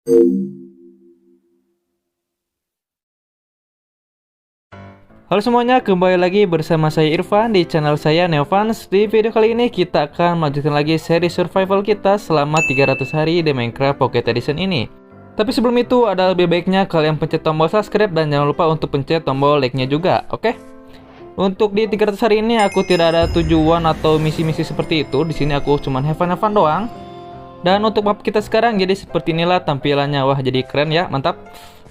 Halo semuanya, kembali lagi bersama saya Irfan di channel saya Neovans. Di video kali ini kita akan melanjutkan lagi seri survival kita selama 300 hari di Minecraft Pocket Edition ini. Tapi sebelum itu, ada lebih baiknya kalian pencet tombol subscribe dan jangan lupa untuk pencet tombol like-nya juga, oke? Untuk di 300 hari ini aku tidak ada tujuan atau misi-misi seperti itu. Di sini aku cuma have fun doang. Dan untuk map kita sekarang jadi seperti inilah tampilannya. Wah, jadi keren ya, mantap.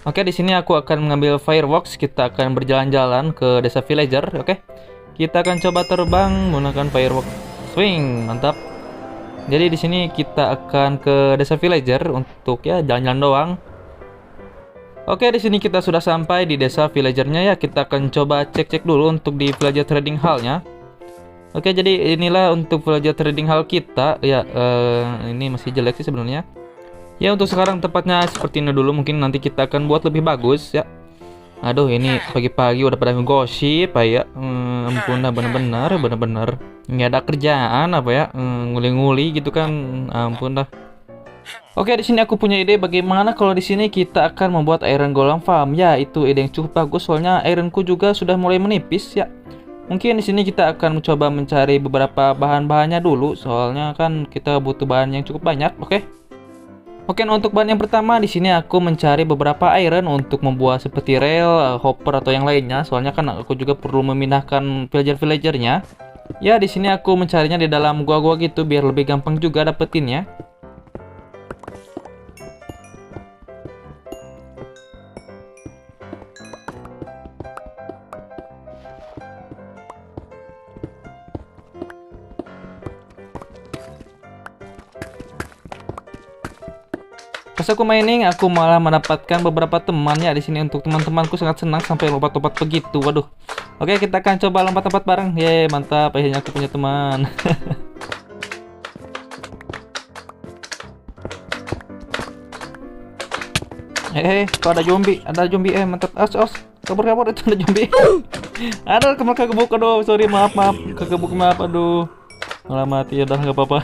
Oke, di sini aku akan mengambil fireworks. Kita akan berjalan-jalan ke desa villager. Oke, kita akan coba terbang menggunakan fireworks. Swing, mantap. Jadi di sini kita akan ke desa villager untuk ya jalan-jalan doang. Oke, di sini kita sudah sampai di desa villagernya ya. Kita akan coba cek-cek dulu untuk di villager trading hall-nya. Oke, jadi inilah untuk villager trading hall kita. Ya, ini masih jelek sih sebenarnya. Ya, untuk sekarang tempatnya seperti ini dulu. Mungkin nanti kita akan buat lebih bagus ya. Aduh, ini pagi-pagi udah pada ngegosip ya. Ampun dah, bener-bener nggak ada kerjaan apa ya, nguli-nguli gitu kan. Ampun dah. Oke, di sini aku punya ide bagaimana kalau di sini kita akan membuat iron golem farm. Ya, itu ide yang cukup bagus soalnya ironku juga sudah mulai menipis ya. Mungkin di sini kita akan mencoba mencari beberapa bahan-bahannya dulu soalnya kan kita butuh bahan yang cukup banyak, oke? Oke, nah untuk bahan yang pertama di sini aku mencari beberapa iron untuk membuat seperti rail, hopper atau yang lainnya. Soalnya kan aku juga perlu memindahkan villager-villagernya. Ya, di sini aku mencarinya di dalam gua-gua gitu biar lebih gampang juga dapetinnya. Pas aku mining, aku malah mendapatkan beberapa teman ya di sini. Untuk teman-temanku sangat senang sampai lompat-lompat begitu. Waduh. Oke, kita akan coba lompat-lompat bareng. Yeay, mantap. Akhirnya aku punya teman. Kok ada zombie? Ada zombie. Mantap. Kabur itu ada zombie. Ada kegebuk. Aduh, sorry, maaf. Kegebuk, maaf. Aduh. Malah mati, udah nggak apa-apa.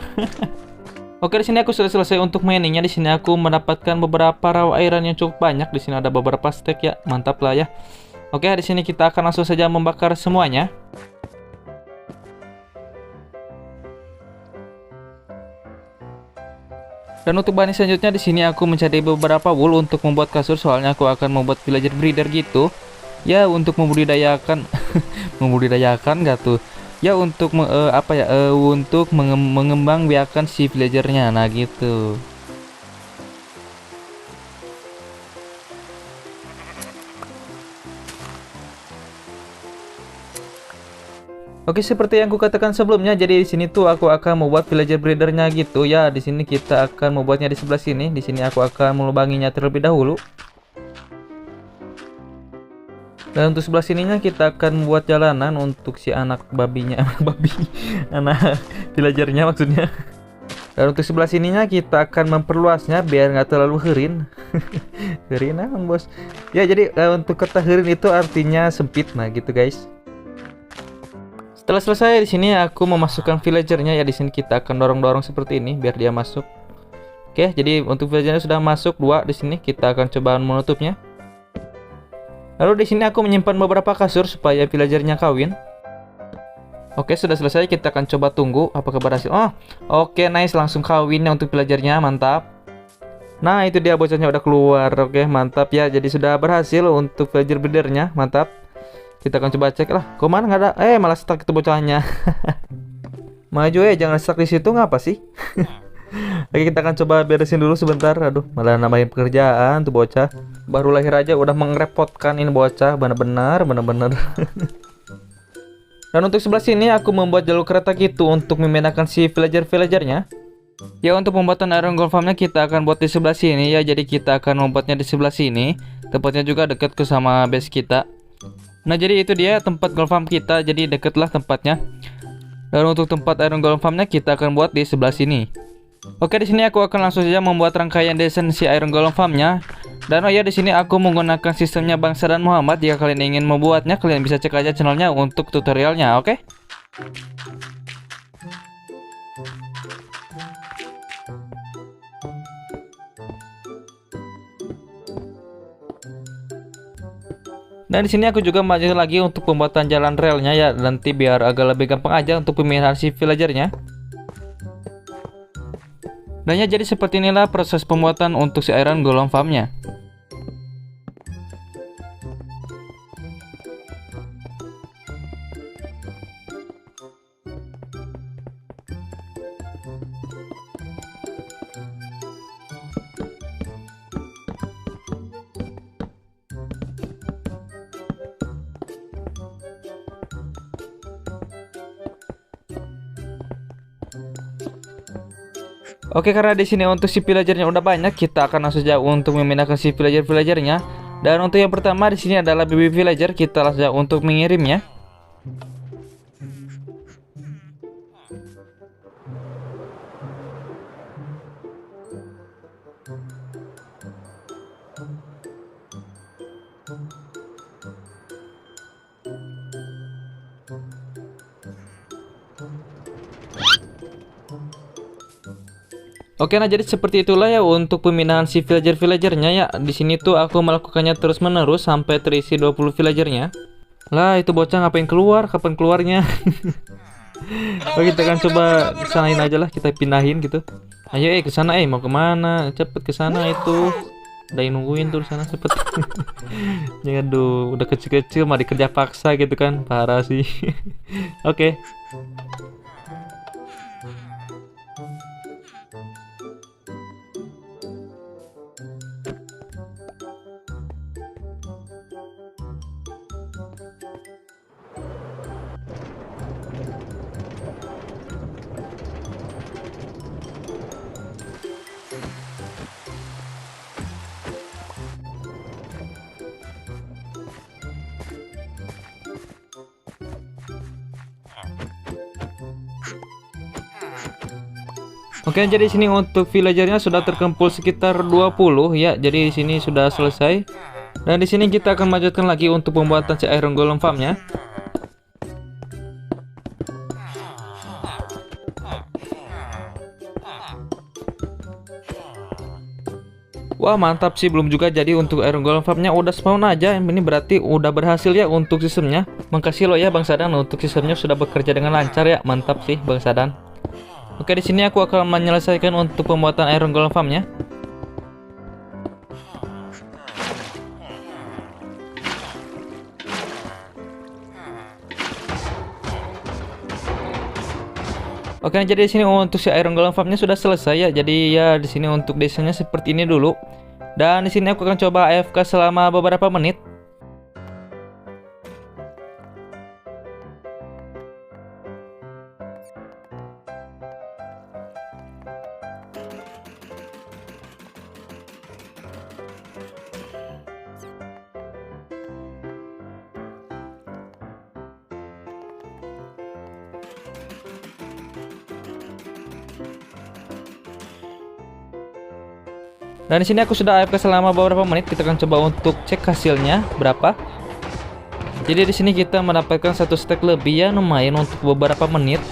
Oke, di sini aku sudah selesai untuk miningnya. Di sini aku mendapatkan beberapa raw iron yang cukup banyak. Di sini ada beberapa stack ya, mantap lah ya. Oke, di sini kita akan langsung saja membakar semuanya. Dan untuk bahan selanjutnya di sini aku mencari beberapa wool untuk membuat kasur. Soalnya aku akan membuat villager breeder gitu. Ya, untuk membudidayakan, membudidayakan gak tuh? Ya, untuk untuk mengembang biakan si villagernya. Nah gitu. Oke, seperti yang kukatakan sebelumnya, jadi di sini tuh aku akan membuat villager breedernya gitu ya. Di sini kita akan membuatnya di sebelah sini. Di sini aku akan melubanginya terlebih dahulu. Dan untuk sebelah sininya kita akan membuat jalanan untuk si anak babinya, anak villagernya maksudnya. Dan untuk sebelah sininya kita akan memperluasnya biar nggak terlalu herin. Herin emang bos. Ya, jadi untuk kata herin itu artinya sempit, nah gitu guys. Setelah selesai di sini aku memasukkan villagernya ya. Di sini kita akan dorong-dorong seperti ini biar dia masuk. Oke, jadi untuk villagernya sudah masuk 2 di sini. Kita akan coba menutupnya. Lalu di sini aku menyimpan beberapa kasur supaya villagernya kawin. Oke, sudah selesai. Kita akan coba tunggu apakah berhasil. Oh, oke, nice, langsung kawinnya untuk villagernya, mantap. Nah, itu dia bocahnya udah keluar. Oke, mantap ya. Jadi sudah berhasil untuk villager breedernya, mantap. Kita akan coba cek lah. Kok mana nggak ada? Malah stuck itu bocahnya. Maju jangan stuck di situ, ngapa sih? Oke, kita akan coba beresin dulu sebentar. Aduh, malah nambahin pekerjaan tuh bocah. Baru lahir aja udah mengrepotkan ini bocah, bener-bener. Dan untuk sebelah sini aku membuat jalur kereta gitu untuk memindahkan si villager-villagernya. Ya, untuk pembuatan iron golem farmnya kita akan buat di sebelah sini ya. Jadi kita akan membuatnya di sebelah sini. Tempatnya juga dekat ke sama base kita. Nah, jadi itu dia tempat golem farm kita. Jadi dekatlah tempatnya. Dan untuk tempat iron golem farmnya kita akan buat di sebelah sini. Oke, di sini aku akan langsung saja membuat rangkaian desain si iron golem farmnya. Dan oh ya, di sini aku menggunakan sistemnya Bangsa dan Muhammad. Jika kalian ingin membuatnya, kalian bisa cek aja channelnya untuk tutorialnya, oke? Dan di sini aku juga maju lagi untuk pembuatan jalan relnya ya, nanti biar agak lebih gampang aja untuk pemilihan si villagernya. Dan ya jadi seperti inilah proses pembuatan untuk si Iron Golem Farmnya. Oke, karena di sini untuk si villagernya udah banyak, kita akan langsung saja untuk memindahkan si villagernya. Dan untuk yang pertama di sini adalah baby villager, kita langsung saja untuk mengirimnya. Oke, nah jadi seperti itulah ya untuk pemindahan si villagernya ya. Di sini tuh aku melakukannya terus-menerus sampai terisi 20 villagernya. Lah, itu bocah ngapain keluar? Kapan keluarnya? Oke, kita akan coba kesanain aja lah, kita pindahin gitu. Ayo ke sana mau kemana? Cepet ke sana itu. Udah nungguin tuh sana cepet. Jangan udah kecil-kecil mah dikerja paksa gitu kan. Parah sih. Oke. Oke, jadi sini untuk villagernya sudah terkumpul sekitar 20 ya. Jadi di sini sudah selesai. Dan di sini kita akan lanjutkan lagi untuk pembuatan si Iron Golem Farmnya. Wah, mantap sih, belum juga jadi untuk Iron Golem Farmnya udah spawn aja. Ini berarti udah berhasil ya untuk sistemnya. Makasih lo ya Bang Sadan, untuk sistemnya sudah bekerja dengan lancar ya. Mantap sih Bang Sadan. Oke, di sini aku akan menyelesaikan untuk pembuatan Iron Golem Farmnya. Oke, jadi di sini untuk si Iron Golem Farmnya sudah selesai ya. Jadi ya di sini untuk desanya seperti ini dulu. Dan di sini aku akan coba AFK selama beberapa menit. Dan di sini aku sudah AFK selama beberapa menit. Kita akan coba untuk cek hasilnya berapa. Jadi di sini kita mendapatkan satu stack lebih ya, lumayan untuk beberapa menit.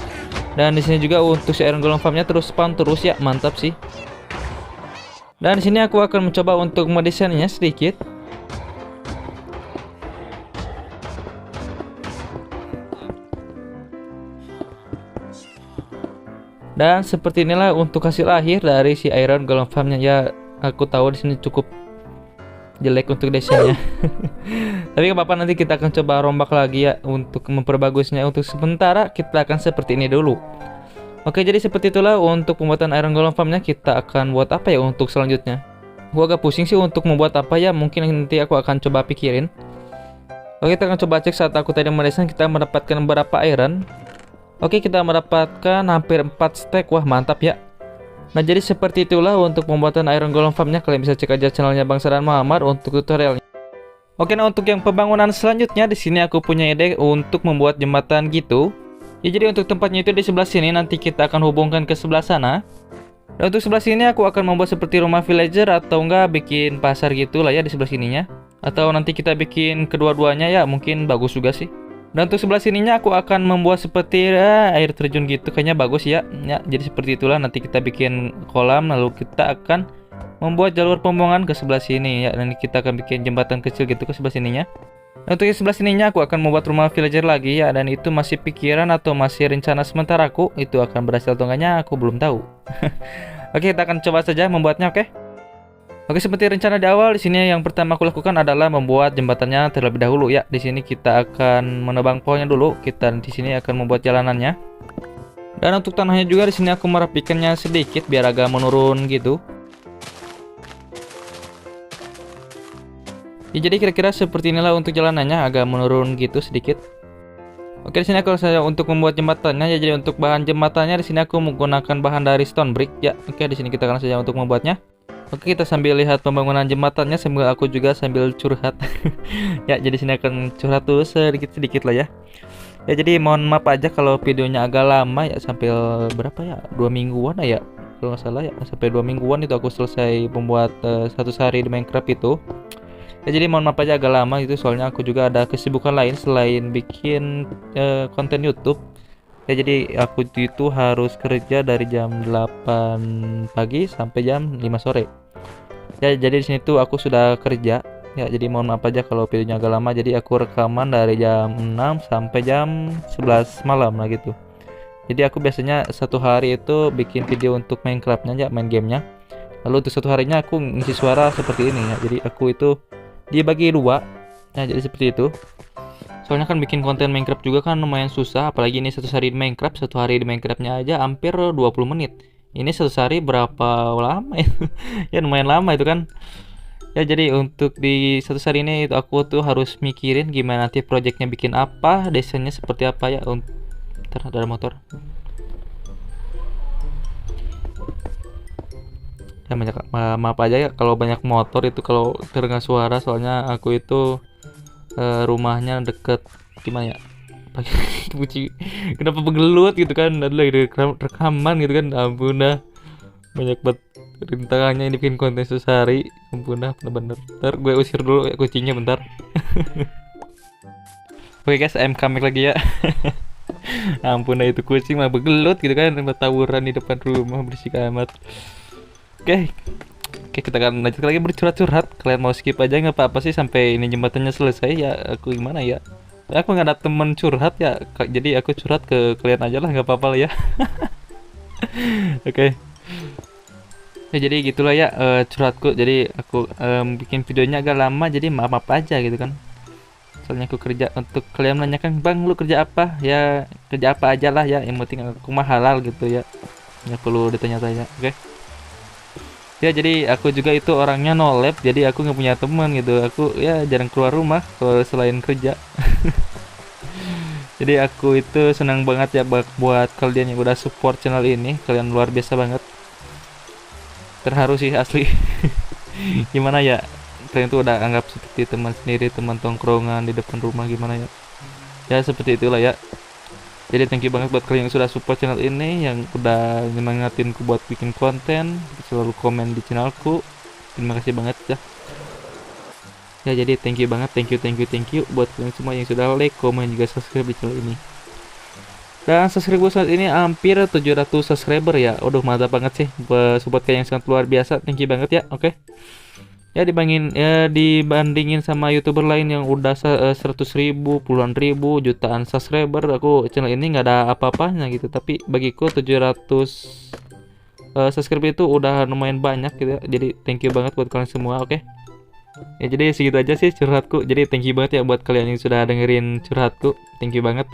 Dan di sini juga untuk si Iron Golem Farmnya terus spawn terus ya, mantap sih. Dan di sini aku akan mencoba untuk mendesainnya sedikit. Dan seperti inilah untuk hasil akhir dari si Iron Golem Farmnya ya. Aku tahu di sini cukup jelek untuk desainnya. Tapi gak apa-apa, nanti kita akan coba rombak lagi ya untuk memperbagusnya. Untuk sementara kita akan seperti ini dulu. Oke, jadi seperti itulah untuk pembuatan Iron Golem Farmnya. Kita akan buat apa ya untuk selanjutnya? Gua agak pusing sih untuk membuat apa ya. Mungkin nanti aku akan coba pikirin. Oke, kita akan coba cek saat aku tadi mendesain kita mendapatkan berapa iron. Oke, kita mendapatkan hampir 4 stack. Wah, mantap ya. Nah, jadi seperti itulah untuk pembuatan Iron Golem Farmnya. Kalian bisa cek aja channelnya Bang Sadan Muhammad untuk tutorialnya. Oke, nah untuk yang pembangunan selanjutnya di sini aku punya ide untuk membuat jembatan gitu. Ya, jadi untuk tempatnya itu di sebelah sini, nanti kita akan hubungkan ke sebelah sana. Dan untuk sebelah sini aku akan membuat seperti rumah villager atau enggak bikin pasar gitu lah ya di sebelah sininya. Atau nanti kita bikin kedua-duanya ya, mungkin bagus juga sih. Dan untuk sebelah sininya aku akan membuat seperti air terjun gitu, kayaknya bagus ya. Ya, jadi seperti itulah, nanti kita bikin kolam lalu kita akan membuat jalur pembuangan ke sebelah sini ya. Dan kita akan bikin jembatan kecil gitu ke sebelah sininya. Untuk yang sebelah sininya aku akan membuat rumah villager lagi ya, dan itu masih pikiran atau masih rencana sementara aku, itu akan berhasil atau enggaknya aku belum tahu. Oke, kita akan coba saja membuatnya, oke? Oke, seperti rencana di awal, di sini yang pertama aku lakukan adalah membuat jembatannya terlebih dahulu ya. Di sini kita akan menebang pohonnya dulu. Kita di sini akan membuat jalanannya. Dan untuk tanahnya juga di sini aku merapikannya sedikit biar agak menurun gitu. Ya, jadi kira-kira seperti inilah untuk jalanannya, agak menurun gitu sedikit. Oke, di sini aku saja untuk membuat jembatannya ya. Jadi untuk bahan jembatannya di sini aku menggunakan bahan dari stone brick ya. Oke, di sini kita akan saja untuk membuatnya. Oke, kita sambil lihat pembangunan jembatannya sambil aku juga sambil curhat. Ya, jadi sini akan curhat dulu sedikit-sedikit lah ya. Ya, jadi mohon maaf aja kalau videonya agak lama ya, sampai berapa ya? 2 mingguan ya. Kalau nggak salah ya, sampai 2 mingguan itu aku selesai membuat 100 hari di Minecraft itu. Ya, jadi mohon maaf aja agak lama itu, soalnya aku juga ada kesibukan lain selain bikin konten YouTube. Ya, jadi aku itu harus kerja dari jam 8 pagi sampai jam 5 sore. Ya, jadi di sini tuh aku sudah kerja. Ya, jadi mohon maaf aja kalau videonya agak lama. Jadi aku rekaman dari jam 6 sampai jam 11 malam lah gitu. Jadi aku biasanya satu hari itu bikin video untuk Minecraftnya ya, main gamenya. Lalu untuk satu harinya aku ngisi suara seperti ini ya. Jadi aku itu dibagi dua. Nah, jadi seperti itu. Soalnya kan bikin konten Minecraft juga kan lumayan susah, apalagi ini 100 hari di Minecraft, 1 hari di Minecraftnya aja hampir 20 menit. Ini 100 hari berapa lama ya? Ya lumayan lama itu kan. Ya, jadi untuk di 100 hari ini itu aku tuh harus mikirin gimana nanti projectnya bikin apa, desainnya seperti apa ya. Ntar ada motor. Ya banyak, maaf aja ya kalau banyak motor itu, kalau terdengar suara, soalnya aku itu rumahnya deket gimana ya, Puci, kenapa begelut gitu kan, ada lagi rekaman gitu kan, ampun dah, banyak banget rintangannya ini bikin konten sehari, ampun dah bener-bener. Ntar gue usir dulu ya kucingnya bentar. Oke guys, I'm coming lagi ya. Ampun dah, itu kucing mah begelut gitu kan, tawuran di depan rumah berisik amat. Oke, Oke, kita akan lanjut lagi bercurhat-curhat. Kalian mau skip aja nggak apa-apa sih sampai ini jembatannya selesai ya. Aku gimana ya? Ya, aku nggak ada temen curhat ya, jadi aku curhat ke kalian aja lah, nggak apa-apa lah ya. Oke. Ya, jadi gitulah ya curhatku. Jadi aku bikin videonya agak lama, jadi maaf-maaf aja gitu kan. Soalnya aku kerja, untuk kalian menanyakan, "Bang, lu kerja apa?" Ya, kerja apa aja lah ya. Yang penting aku mah halal gitu ya. Nggak perlu ditanya-tanya. Oke. Ya, jadi aku juga itu orangnya no lab, jadi aku nggak punya teman gitu. Aku ya jarang keluar rumah kalau selain kerja. Jadi aku itu senang banget ya buat kalian yang udah support channel ini. Kalian luar biasa banget. Terharu sih asli. Gimana ya? Kalian tuh udah anggap seperti teman sendiri, teman tongkrongan di depan rumah, gimana ya? Ya seperti itulah ya. Jadi thank you banget buat kalian yang sudah support channel ini, yang udah nyemangatinku buat bikin konten, selalu komen di channelku. Terima kasih banget ya. Ya, jadi thank you banget, thank you buat kalian semua yang sudah like, komen, juga subscribe di channel ini. Dan subscriber saat ini hampir 700 subscriber ya. Waduh, mantap banget sih. Support kalian yang sangat luar biasa. Thank you banget ya. Oke. Ya, dibandingin sama YouTuber lain yang udah 100.000, puluhan ribu, jutaan subscriber, aku channel ini nggak ada apa-apanya gitu. Tapi bagiku 700 subscriber itu udah lumayan banyak gitu ya. Jadi thank you banget buat kalian semua, oke. Ya, jadi segitu aja sih curhatku. Jadi thank you banget ya buat kalian yang sudah dengerin curhatku. Thank you banget.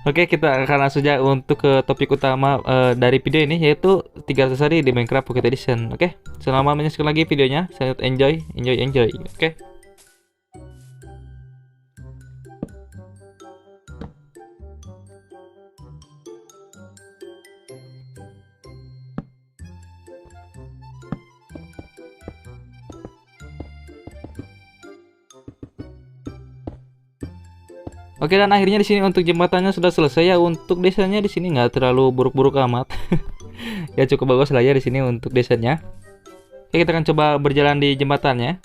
Oke, kita akan langsung saja untuk ke topik utama dari video ini, yaitu 300 hari di Minecraft Pocket Edition. Oke, selamat menyaksikan lagi videonya. Sangat enjoy. Oke. Oke, dan akhirnya di sini untuk jembatannya sudah selesai ya. Untuk desainnya di sini nggak terlalu buruk-buruk amat. Ya cukup bagus lah ya di sini untuk desainnya. Oke, kita akan coba berjalan di jembatannya.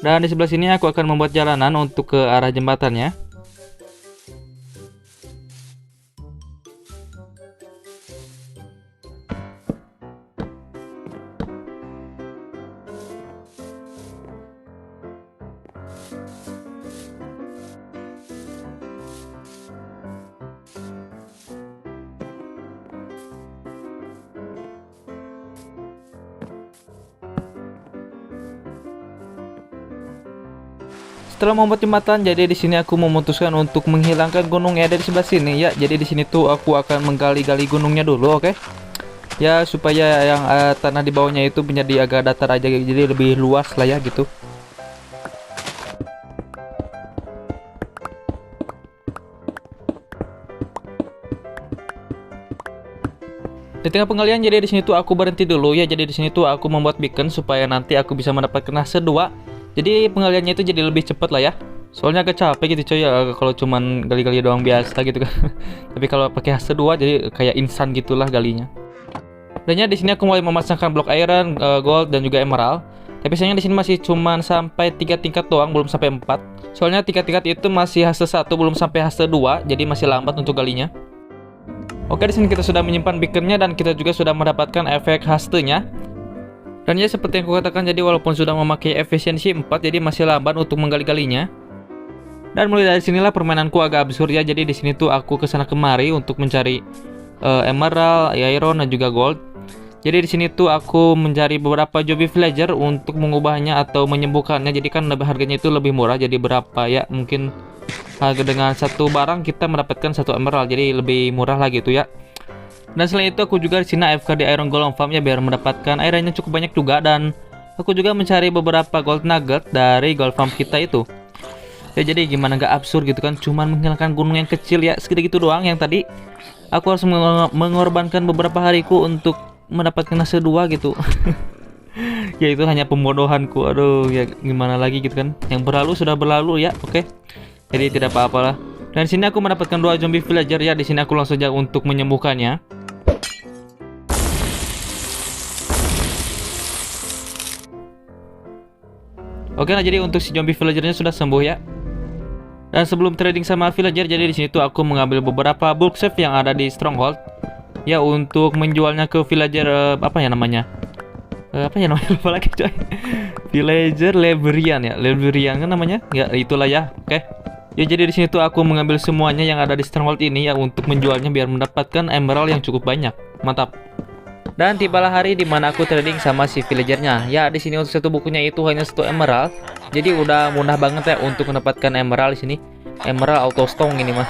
Dan di sebelah sini aku akan membuat jalanan untuk ke arah jembatannya. Setelah membuat jembatan, jadi di sini aku memutuskan untuk menghilangkan gunung yang ada di sebelah sini ya. Jadi di sini tuh aku akan menggali-gali gunungnya dulu, oke? Ya supaya yang tanah di bawahnya itu menjadi agak datar aja, jadi lebih luas lah ya gitu. Di tengah penggalian, jadi di sini tuh aku berhenti dulu ya. Jadi di sini tuh aku membuat beacon supaya nanti aku bisa mendapatkan hasil 2. Jadi penggaliannya itu jadi lebih cepat lah ya. Soalnya agak capek gitu coy ya kalau cuman gali-gali doang biasa gitu kan. Tapi kalau pakai hasil 2 jadi kayak instan gitulah galinya. Dan ya di sini aku mulai memasangkan blok iron, gold dan juga emerald. Tapi sayangnya di sini masih cuman sampai 3 tingkat doang, belum sampai 4. Soalnya 3 tingkat itu masih hasil 1, belum sampai hasil 2, jadi masih lambat untuk galinya. Oke, di sini kita sudah menyimpan beaconnya dan kita juga sudah mendapatkan efek hastenya. Dan ya seperti yang aku katakan, jadi walaupun sudah memakai efisiensi 4, jadi masih lambat untuk menggali-galinya. Dan mulai dari sinilah permainanku agak absurd ya. Jadi di sini tuh aku kesana kemari untuk mencari emerald, iron dan juga gold. Jadi di sini tuh aku mencari beberapa zombie villager untuk mengubahnya atau menyembuhkannya. Jadi kan harganya itu lebih murah. Jadi berapa ya? Mungkin harga dengan satu barang kita mendapatkan satu emerald. Jadi lebih murah lah gitu ya. Dan selain itu aku juga di sini AFK di Iron Golem Farm ya biar mendapatkan ironnya cukup banyak juga, dan aku juga mencari beberapa gold nugget dari gold farm kita itu. Ya jadi gimana gak absurd gitu kan, cuman menghilangkan gunung yang kecil ya segitu doang yang tadi. Aku harus mengorbankan beberapa hariku untuk mendapatkan hasil 2 gitu. Ya itu hanya pembodohanku. Aduh ya gimana lagi gitu kan. Yang berlalu sudah berlalu ya, oke. Jadi tidak apa-apalah. Dan di sini aku mendapatkan 2 zombie villager ya. Di sini aku langsung saja untuk menyembuhkannya. Oke, nah jadi untuk si zombie villagernya sudah sembuh ya. Dan sebelum trading sama villager, jadi di sini tuh aku mengambil beberapa bulk save yang ada di stronghold ya untuk menjualnya ke villager apa ya namanya? Apa ya namanya, lupa lagi coy. Villager Leberian ya, Leberian kan namanya? Ya itulah ya. Oke. Ya jadi di sini tuh aku mengambil semuanya yang ada di stronghold ini ya untuk menjualnya biar mendapatkan emerald yang cukup banyak. Mantap. Dan tibalah hari dimana aku trading sama si villagernya. Ya di sini untuk satu bukunya itu hanya 1 emerald. Jadi udah mudah banget ya untuk mendapatkan emerald di sini. Emerald auto stone ini mah.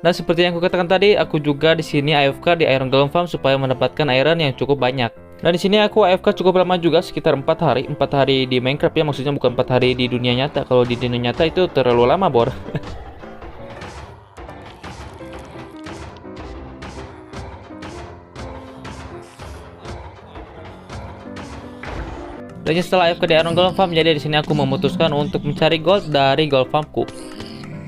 Dan seperti yang aku katakan tadi, aku juga di sini AFK di Iron Golem Farm supaya mendapatkan iron yang cukup banyak. Dan di sini aku AFK cukup lama juga, sekitar 4 hari. 4 hari di Minecraft ya, maksudnya bukan 4 hari di dunia nyata. Kalau di dunia nyata itu terlalu lama, bor. Dan setelah AFK di Iron Golem Farm, jadi di sini aku memutuskan untuk mencari gold dari gold farmku.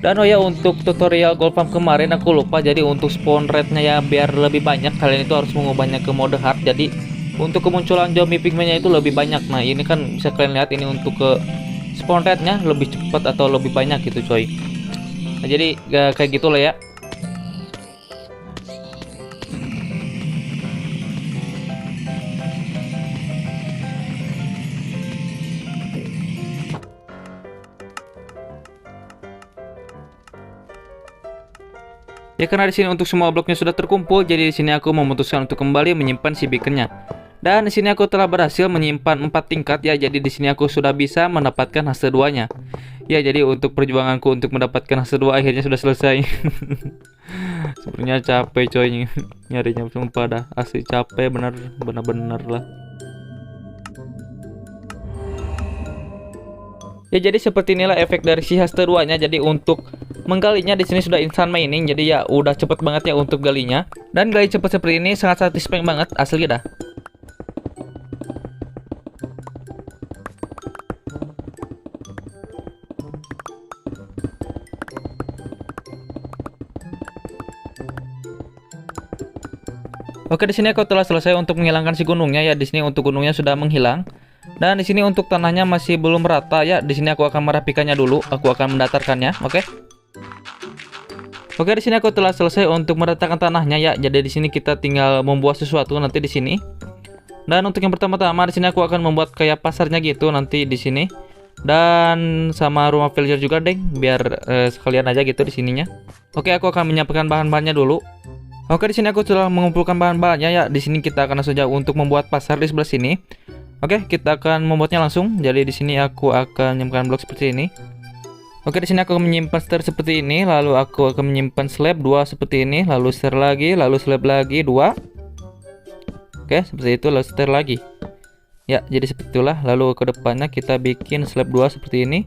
Dan oh ya, untuk tutorial gold farm kemarin aku lupa, jadi untuk spawn rate-nya ya biar lebih banyak, kalian itu harus mengubahnya ke mode hard. Jadi untuk kemunculan zombie pigmennya itu lebih banyak. Nah ini kan bisa kalian lihat, ini untuk ke spawn rate-nya lebih cepat atau lebih banyak gitu coy. Nah jadi kayak gitulah ya. Ya karena di sini untuk semua bloknya sudah terkumpul, jadi di sini aku memutuskan untuk kembali menyimpan si beaconnya. Dan di sini aku telah berhasil menyimpan 4 tingkat ya, jadi di sini aku sudah bisa mendapatkan hasil 2-nya. Ya jadi untuk perjuanganku untuk mendapatkan hasil 2 akhirnya sudah selesai. Sebenarnya capek coy nyarinya, sumpah dah asli capek bener-bener lah. Ya jadi seperti inilah efek dari si Haste 2-nya. Jadi untuk menggalinya di sini sudah instant mining. Jadi ya udah cepet banget ya untuk galinya. Dan gali cepet seperti ini sangat satisfying banget asli dah. Oke, di sini aku telah selesai untuk menghilangkan si gunungnya ya. Di sini untuk gunungnya sudah menghilang. Dan di sini untuk tanahnya masih belum rata ya. Di sini aku akan merapikannya dulu. Aku akan mendatarkannya, oke? Oke, di sini aku telah selesai untuk meratakan tanahnya ya. Jadi di sini kita tinggal membuat sesuatu nanti di sini. Dan untuk yang pertama-tama di sini aku akan membuat kayak pasarnya gitu nanti di sini. Dan sama rumah villager juga, deng, biar sekalian aja gitu di sininya. Oke, aku akan menyiapkan bahan-bahannya dulu. Oke, di sini aku telah mengumpulkan bahan-bahannya ya. Di sini kita akan langsung saja untuk membuat pasar di sebelah sini. Oke, kita akan membuatnya langsung. Jadi di sini aku akan menyimpan blok seperti ini. Oke, di sini aku akan menyimpan stair seperti ini, lalu aku akan menyimpan slab 2 seperti ini, lalu stair lagi, lalu slab lagi 2. Oke, seperti itu, lalu stair lagi. Ya, jadi seperti itulah. Lalu ke depannya kita bikin slab 2 seperti ini.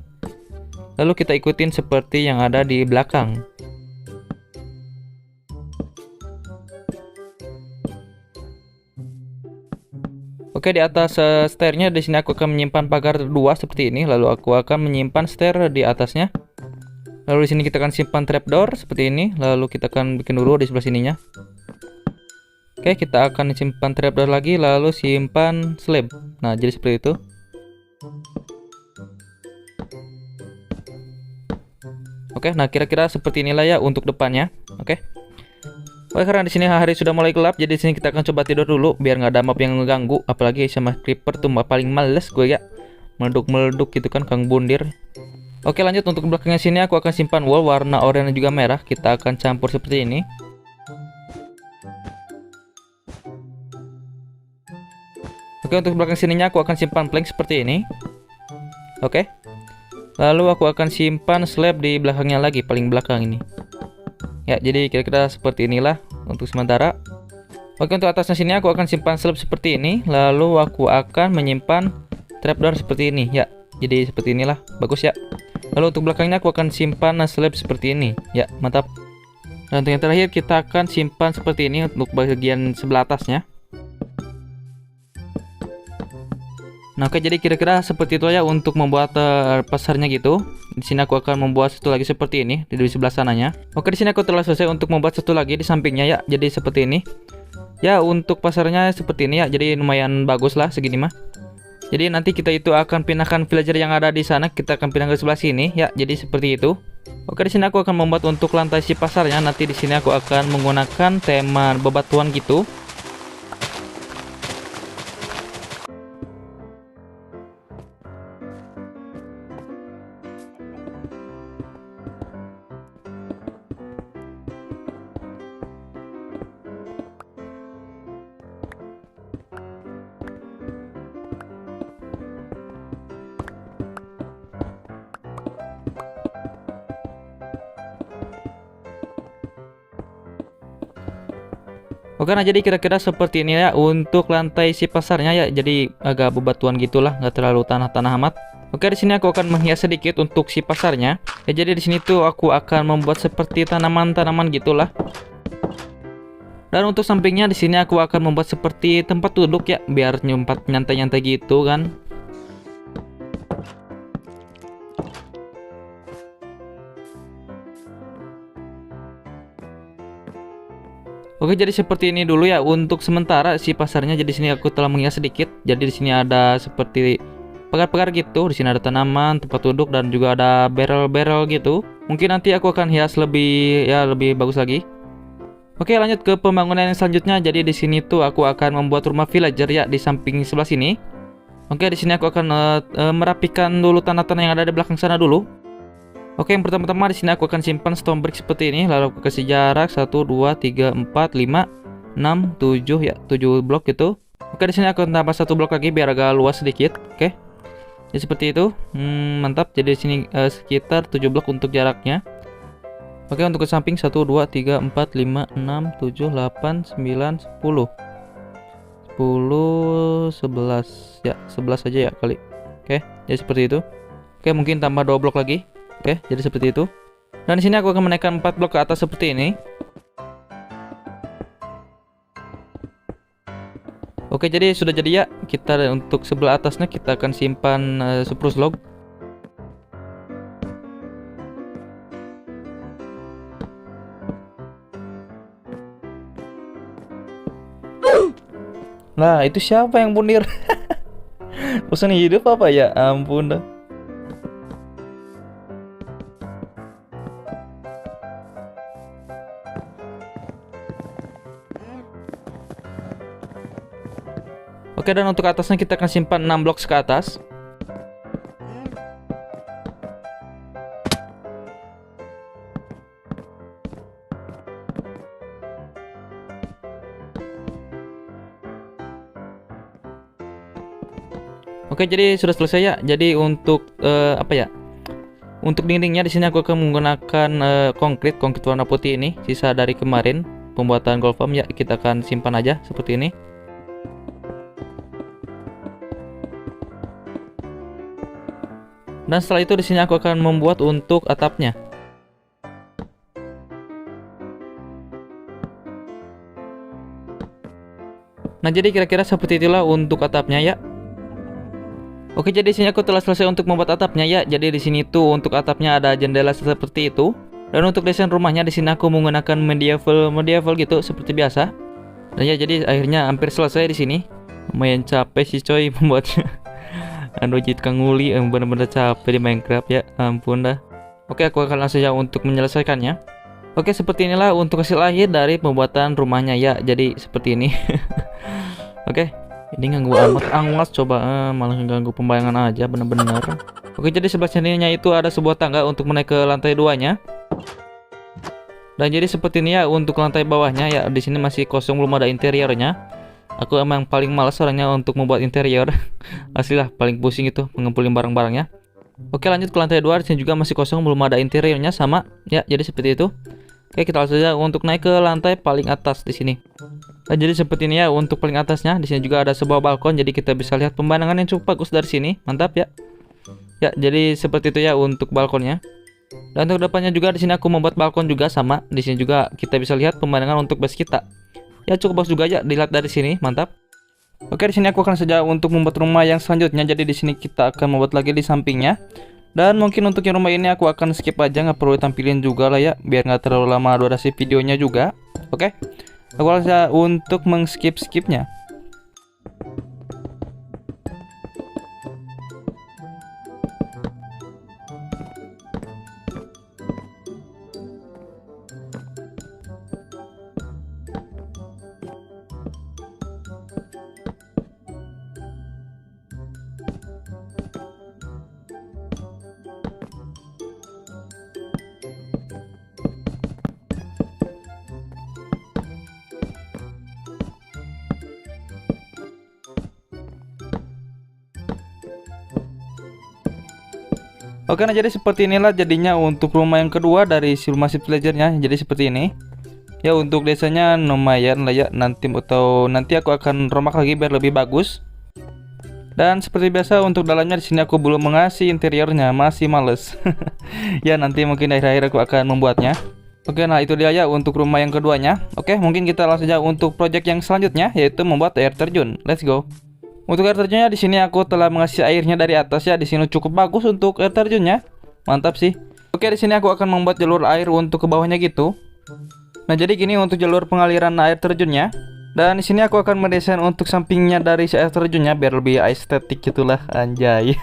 Lalu kita ikutin seperti yang ada di belakang. Oke, di atas stairnya di sini aku akan menyimpan pagar 2 seperti ini, lalu aku akan menyimpan stair di atasnya. Lalu di sini kita akan simpan trapdoor seperti ini, lalu kita akan bikin dulu di sebelah sininya. Oke, kita akan simpan trapdoor lagi, lalu simpan slab. Nah, jadi seperti itu. Oke, nah kira-kira seperti inilah ya untuk depannya. Oke. Oke, karena di sini hari sudah mulai gelap, jadi di sini kita akan coba tidur dulu biar nggak ada mob yang ngeganggu. Apalagi sama creeper tuh paling males gue ya, meleduk-meleduk gitu kan, Kang Bundir. Oke, lanjut untuk belakangnya sini aku akan simpan wall warna oranye dan juga merah. Kita akan campur seperti ini. Oke, untuk belakang sininya aku akan simpan plank seperti ini. Oke. Lalu aku akan simpan slab di belakangnya lagi, paling belakang ini. Ya, jadi kira-kira seperti inilah untuk sementara. Oke, untuk atasnya sini aku akan simpan slab seperti ini. Lalu aku akan menyimpan trapdoor seperti ini. Ya, jadi seperti inilah, bagus ya. Lalu untuk belakangnya aku akan simpan slab seperti ini. Ya, mantap. Dan untuk yang terakhir kita akan simpan seperti ini untuk bagian sebelah atasnya. Nah, oke, jadi kira-kira seperti itu ya untuk membuat pasarnya gitu. Di sini aku akan membuat satu lagi seperti ini di sebelah sananya. Oke, di sini aku telah selesai untuk membuat satu lagi di sampingnya ya. Jadi seperti ini. Ya, untuk pasarnya seperti ini ya. Jadi lumayan bagus lah segini mah. Jadi nanti kita itu akan pindahkan villager yang ada di sana, kita akan pindah ke sebelah sini ya. Jadi seperti itu. Oke, di sini aku akan membuat untuk lantai si pasarnya. Nanti di sini aku akan menggunakan tema bebatuan gitu. Oke, nah jadi kira-kira seperti ini ya untuk lantai si pasarnya ya. Jadi agak bebatuan gitulah, nggak terlalu tanah-tanah amat. Oke, di sini aku akan menghias sedikit untuk si pasarnya. Ya, jadi di sini tuh aku akan membuat seperti tanaman-tanaman gitulah. Dan untuk sampingnya di sini aku akan membuat seperti tempat duduk ya, biar nyempat nyantai-nyantai gitu kan. Oke, jadi seperti ini dulu ya untuk sementara si pasarnya. Jadi di sini aku telah menghias sedikit. Jadi di sini ada seperti pagar-pagar gitu. Di sini ada tanaman, tempat duduk dan juga ada barrel-barrel gitu. Mungkin nanti aku akan hias lebih bagus lagi. Oke, lanjut ke pembangunan yang selanjutnya. Jadi di sini tuh aku akan membuat rumah villager ya di samping sebelah sini. Oke, di sini aku akan merapikan dulu tanah-tanah yang ada di belakang sana dulu. Oke, yang pertama-tama di sini aku akan simpan stone brick seperti ini, lalu aku kasih jarak 1 2 3 4 5 6 7 ya, 7 blok gitu. Oke, di sini aku tambah satu blok lagi biar agak luas sedikit. Oke. Jadi seperti itu. Mantap. Jadi di sini sekitar 7 blok untuk jaraknya. Oke, untuk ke samping 1 2 3 4 5 6 7 8 9 10. 10 11 ya, 11 aja ya kali. Oke, jadi seperti itu. Oke, mungkin tambah 2 blok lagi. Oke, jadi seperti itu. Dan di sini aku akan menaikkan 4 blok ke atas seperti ini. Oke, jadi sudah jadi ya. Kita untuk sebelah atasnya kita akan simpan spruce log. Nah, itu siapa yang bundir? Bosan hidup apa ya? Ampun dah. Oke, dan untuk atasnya kita akan simpan 6 blok ke atas. Oke, jadi sudah selesai ya. Jadi untuk apa ya? Untuk dindingnya di sini aku akan menggunakan konkrit warna putih ini, sisa dari kemarin pembuatan gold farm ya. Kita akan simpan aja seperti ini. Dan setelah itu di sini aku akan membuat untuk atapnya. Nah, jadi kira-kira seperti itulah untuk atapnya ya. Oke, jadi di sini aku telah selesai untuk membuat atapnya ya. Jadi di sini tuh untuk atapnya ada jendela seperti itu. Dan untuk desain rumahnya di sini aku menggunakan medieval gitu seperti biasa. Dan ya, jadi akhirnya hampir selesai di sini. Lumayan capek sih coy membuatnya. Aduh, jit kang nguli, bener-bener capek di Minecraft ya. Ampun dah. Oke, aku akan langsung ya untuk menyelesaikannya. Oke, seperti inilah untuk hasil akhir dari pembuatan rumahnya ya. Jadi seperti ini. Oke. Ini ganggu amat angas, coba malah ganggu pembayangan aja bener-bener. Oke, jadi sebelah sininya itu ada sebuah tangga untuk menaik ke lantai 2-nya. Dan jadi seperti ini ya untuk lantai bawahnya ya. Di sini masih kosong, belum ada interiornya. Aku emang paling malas orangnya untuk membuat interior. Asli lah, paling pusing itu mengumpulin barang-barangnya. Oke, lanjut ke lantai 2. Di sini juga masih kosong, belum ada interiornya sama ya. Jadi seperti itu. Oke, kita langsung saja untuk naik ke lantai paling atas di sini. Nah, jadi seperti ini ya untuk paling atasnya. Di sini juga ada sebuah balkon, jadi kita bisa lihat pemandangan yang cukup bagus dari sini. Mantap ya. Ya, jadi seperti itu ya untuk balkonnya. Dan untuk depannya juga di sini aku membuat balkon juga sama. Di sini juga kita bisa lihat pemandangan untuk base kita. Ya, cukup bagus juga ya dilihat dari sini. Mantap. Oke, di sini aku akan saja untuk membuat rumah yang selanjutnya. Jadi di sini kita akan membuat lagi di sampingnya. Dan mungkin untuk yang rumah ini aku akan skip aja, nggak perlu tampilin juga lah ya, biar nggak terlalu lama durasi videonya juga. Oke, aku langsung untuk mengskip-skipnya. Oke, nah jadi seperti inilah jadinya untuk rumah yang kedua dari si rumah Shift Villager-nya. Jadi seperti ini. Ya, untuk desanya lumayan lah ya. Nanti aku akan rombak lagi biar lebih bagus. Dan seperti biasa untuk dalamnya di sini aku belum mengasih interiornya, masih males. Ya, nanti mungkin akhir-akhir aku akan membuatnya. Oke, nah itu dia ya untuk rumah yang keduanya. Oke, mungkin kita langsung aja untuk project yang selanjutnya, yaitu membuat air terjun. Let's go. Untuk air terjunnya di sini aku telah mengasih airnya dari atas ya. Di sini cukup bagus untuk air terjunnya. Mantap sih. Oke, di sini aku akan membuat jalur air untuk ke bawahnya gitu. Nah, jadi gini untuk jalur pengaliran air terjunnya. Dan di sini aku akan mendesain untuk sampingnya dari si air terjunnya biar lebih estetik gitulah, anjay.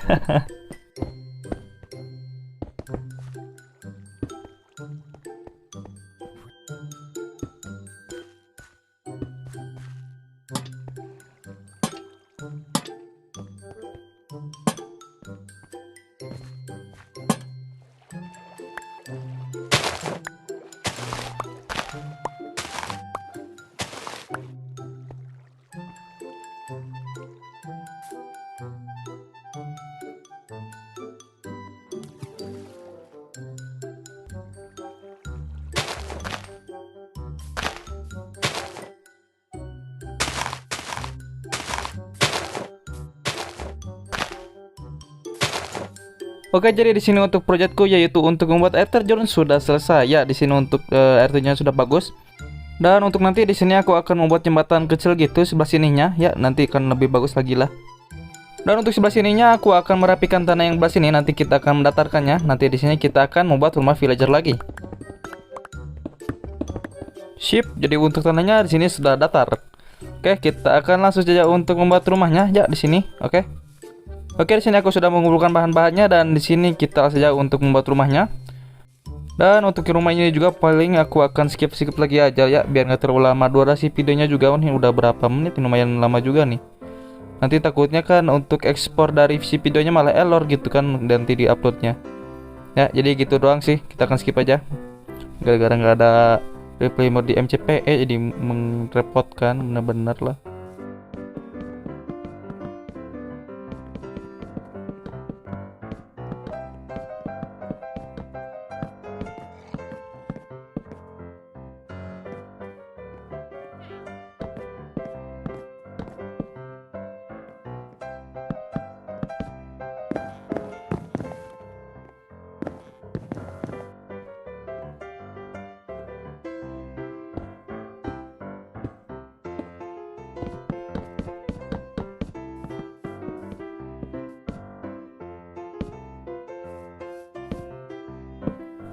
Oke, jadi di sini untuk proyekku yaitu untuk membuat air terjun sudah selesai ya. Di sini untuk air terjunnya sudah bagus. Dan untuk nanti di sini aku akan membuat jembatan kecil gitu sebelah sininya ya, nanti akan lebih bagus lagi lah. Dan untuk sebelah sininya aku akan merapikan tanah yang sebelah sini, nanti kita akan mendatarkannya. Nanti di sini kita akan membuat rumah villager lagi. Sip, jadi untuk tanahnya di sini sudah datar. Oke, kita akan langsung saja untuk membuat rumahnya ya di sini. Oke. Oke, di sini aku sudah mengumpulkan bahan-bahannya dan di sini kita saja untuk membuat rumahnya. Dan untuk rumah ini juga paling aku akan skip lagi aja ya biar nggak terlalu lama durasi videonya juga. Nih udah berapa menit, lumayan lama juga nih. Nanti takutnya kan untuk ekspor dari si videonya malah error gitu kan nanti di uploadnya. Ya, jadi gitu doang sih, kita akan skip aja. Gara-gara nggak ada replay mode di MCPE jadi merepotkan bener-bener lah.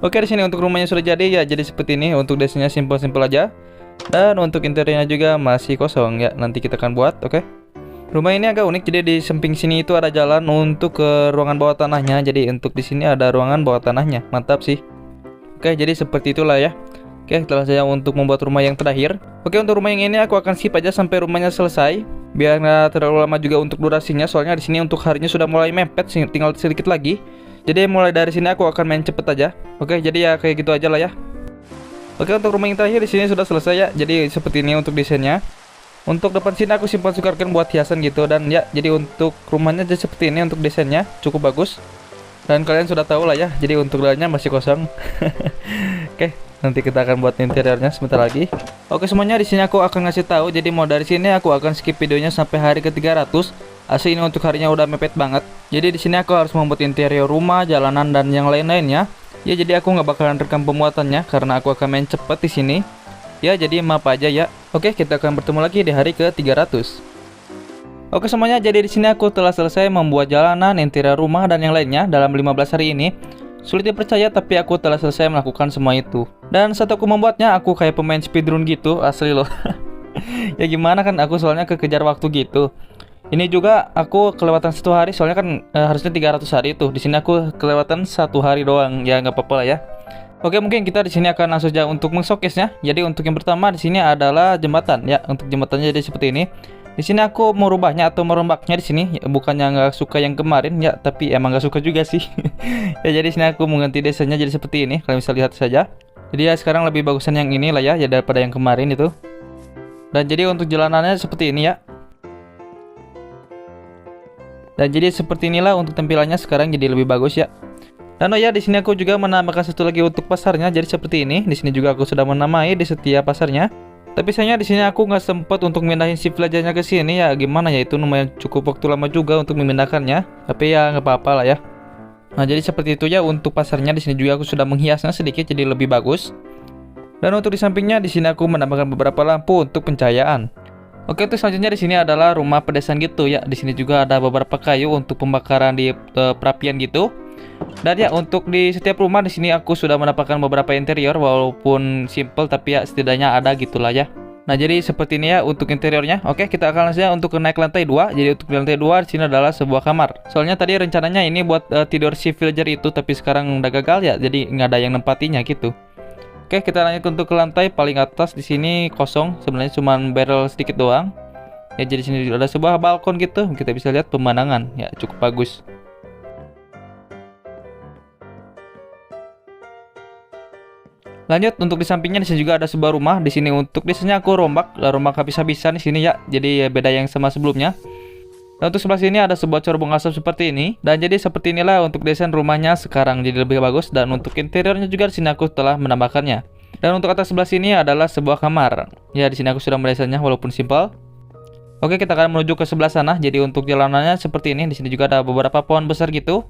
Oke, di sini untuk rumahnya sudah jadi ya. Jadi seperti ini, untuk desainnya simpel-simpel aja. Dan untuk interiornya juga masih kosong ya. Nanti kita akan buat, oke. Rumah ini agak unik, jadi di samping sini itu ada jalan untuk ke ruangan bawah tanahnya. Jadi untuk di sini ada ruangan bawah tanahnya. Mantap sih. Oke, jadi seperti itulah ya. Oke, setelah saya untuk membuat rumah yang terakhir. Oke, untuk rumah yang ini aku akan skip aja sampai rumahnya selesai, biar nggak terlalu lama juga untuk durasinya. Soalnya di sini untuk harinya sudah mulai mepet, tinggal sedikit lagi. Jadi mulai dari sini aku akan main cepet aja. Oke, jadi ya kayak gitu aja lah ya. Oke, untuk rumah yang terakhir di sini sudah selesai ya. Jadi seperti ini untuk desainnya. Untuk depan sini aku simpan sukarkan buat hiasan gitu, dan ya jadi untuk rumahnya jadi seperti ini untuk desainnya cukup bagus. Dan kalian sudah tahu lah ya. Jadi untuk dalamnya masih kosong. Oke, nanti kita akan buat interiornya sebentar lagi. Oke, semuanya di sini aku akan ngasih tahu. Jadi mau dari sini aku akan skip videonya sampai hari ke 300. Asli ini untuk harinya udah mepet banget. Jadi di sini aku harus membuat interior rumah, jalanan dan yang lain-lainnya. Ya jadi aku nggak bakalan rekam pemuatannya karena aku akan main cepet di sini. Ya jadi maaf aja ya. Oke, kita akan bertemu lagi di hari ke 300. Oke semuanya, jadi di sini aku telah selesai membuat jalanan, interior rumah dan yang lainnya dalam 15 hari ini. Sulit dipercaya tapi aku telah selesai melakukan semua itu. Dan saat aku membuatnya aku kayak pemain speedrun gitu, asli loh. Ya gimana kan, aku soalnya kekejar waktu gitu. Ini juga aku kelewatan 1 hari, soalnya kan harusnya 300 hari itu. Di sini aku kelewatan 1 hari doang. Ya nggak apa-apa lah ya. Oke, mungkin kita di sini akan langsung saja untuk meng-showcase-nya. Jadi untuk yang pertama di sini adalah jembatan ya. Untuk jembatannya jadi seperti ini. Di sini aku merubahnya atau merombaknya di sini ya, bukannya nggak suka yang kemarin ya, tapi emang nggak suka juga sih. Ya jadi sini aku mengganti desainnya jadi seperti ini. Kalian bisa lihat saja. Jadi ya sekarang lebih bagusan yang ini lah ya, daripada yang kemarin itu. Dan jadi untuk jalanannya seperti ini ya. Dan jadi seperti inilah untuk tampilannya sekarang jadi lebih bagus ya. Dan oh ya, di sini aku juga menambahkan satu lagi untuk pasarnya jadi seperti ini. Di sini juga aku sudah menamai di setiap pasarnya. Tapi sayangnya di sini aku nggak sempat untuk mindahin si villagernya ke sini ya. Gimana ya, itu lumayan cukup waktu lama juga untuk memindahkannya. Tapi ya nggak apa-apa lah ya. Nah jadi seperti itu ya untuk pasarnya. Di sini juga aku sudah menghiasnya sedikit jadi lebih bagus. Dan untuk di sampingnya di sini aku menambahkan beberapa lampu untuk pencahayaan. Oke, untuk selanjutnya di sini adalah rumah pedesaan gitu ya. Di sini juga ada beberapa kayu untuk pembakaran di perapian gitu. Dan ya untuk di setiap rumah di sini aku sudah mendapatkan beberapa interior walaupun simple tapi ya setidaknya ada gitulah ya. Nah, jadi seperti ini ya untuk interiornya. Oke, kita akan langsung untuk naik lantai 2. Jadi untuk di lantai 2 di sini adalah sebuah kamar. Soalnya tadi rencananya ini buat tidur si villager itu, tapi sekarang udah gagal ya. Jadi nggak ada yang nempatinya gitu. Oke, kita lanjut untuk ke lantai paling atas. Di sini kosong, sebenarnya cuma barrel sedikit doang. Ya, jadi sini ada sebuah balkon gitu. Kita bisa lihat pemandangan ya, cukup bagus. Lanjut untuk di sampingnya di sini juga ada sebuah rumah. Di sini untuk desainnya aku rombak habis-habisan di sini ya. Jadi ya beda yang sama sebelumnya. Dan untuk sebelah sini ada sebuah corong asap seperti ini. Dan jadi seperti inilah untuk desain rumahnya sekarang jadi lebih bagus. Dan untuk interiornya juga di sini aku telah menambahkannya. Dan untuk atas sebelah sini adalah sebuah kamar. Ya di sini aku sudah mendesainnya walaupun simpel. Oke, kita akan menuju ke sebelah sana. Jadi untuk jalanannya seperti ini. Di sini juga ada beberapa pohon besar gitu.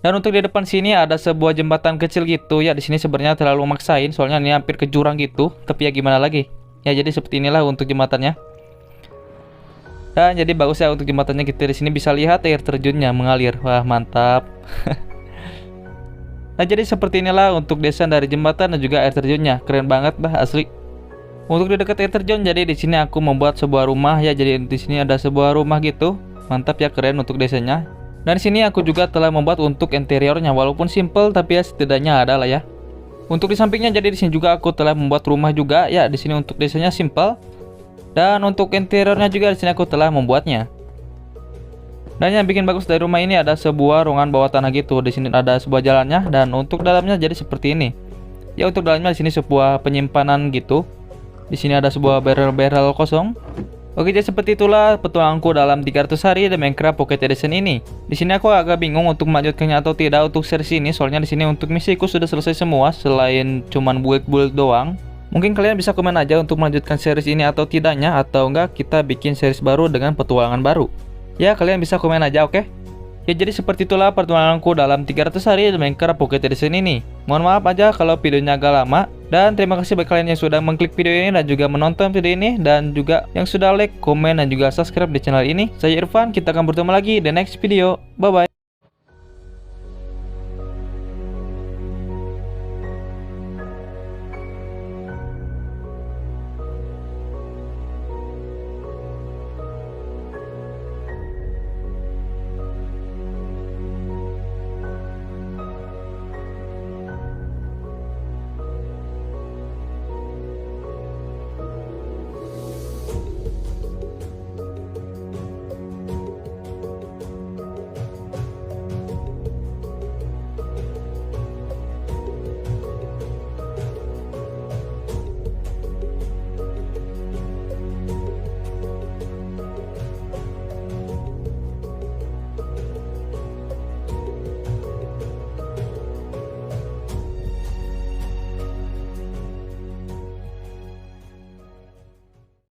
Dan untuk di depan sini ada sebuah jembatan kecil gitu ya. Di sini sebenarnya terlalu maksain soalnya ini hampir ke jurang gitu. Tapi ya gimana lagi. Ya jadi seperti inilah untuk jembatannya. Dan jadi bagus ya untuk jembatannya, kita di sini bisa lihat air terjunnya mengalir. Wah, mantap. Nah, jadi seperti inilah untuk desain dari jembatan dan juga air terjunnya. Keren banget dah asli. Untuk di dekat air terjun jadi di sini aku membuat sebuah rumah ya. Jadi di sini ada sebuah rumah gitu. Mantap ya, keren untuk desainnya. Dan di sini aku juga telah membuat untuk interiornya walaupun simple tapi ya setidaknya ada lah ya. Untuk di sampingnya jadi di sini juga aku telah membuat rumah juga ya. Di sini untuk desainnya simple. Dan untuk interiornya juga di sini aku telah membuatnya. Dan yang bikin bagus dari rumah ini ada sebuah ruangan bawah tanah gitu. Di sini ada sebuah jalannya dan untuk dalamnya jadi seperti ini. Ya untuk dalamnya di sini sebuah penyimpanan gitu. Di sini ada sebuah barrel-barrel kosong. Oke, jadi seperti itulah petualanganku dalam 300 hari The Minecraft Pocket Edition ini. Di sini aku agak bingung untuk melanjutkannya atau tidak untuk series ini, soalnya di sini untuk misiku sudah selesai semua selain cuman build-build doang. Mungkin kalian bisa komen aja untuk melanjutkan series ini atau tidaknya, atau enggak kita bikin series baru dengan petualangan baru. Ya, kalian bisa komen aja, oke? Ya, jadi seperti itulah petualanganku dalam 300 hari The Minecraft Pocket Edition ini. Mohon maaf aja kalau videonya agak lama. Dan terima kasih bagi kalian yang sudah mengklik video ini dan juga menonton video ini. Dan juga yang sudah like, komen, dan juga subscribe di channel ini. Saya Irfan, kita akan bertemu lagi di next video. Bye-bye.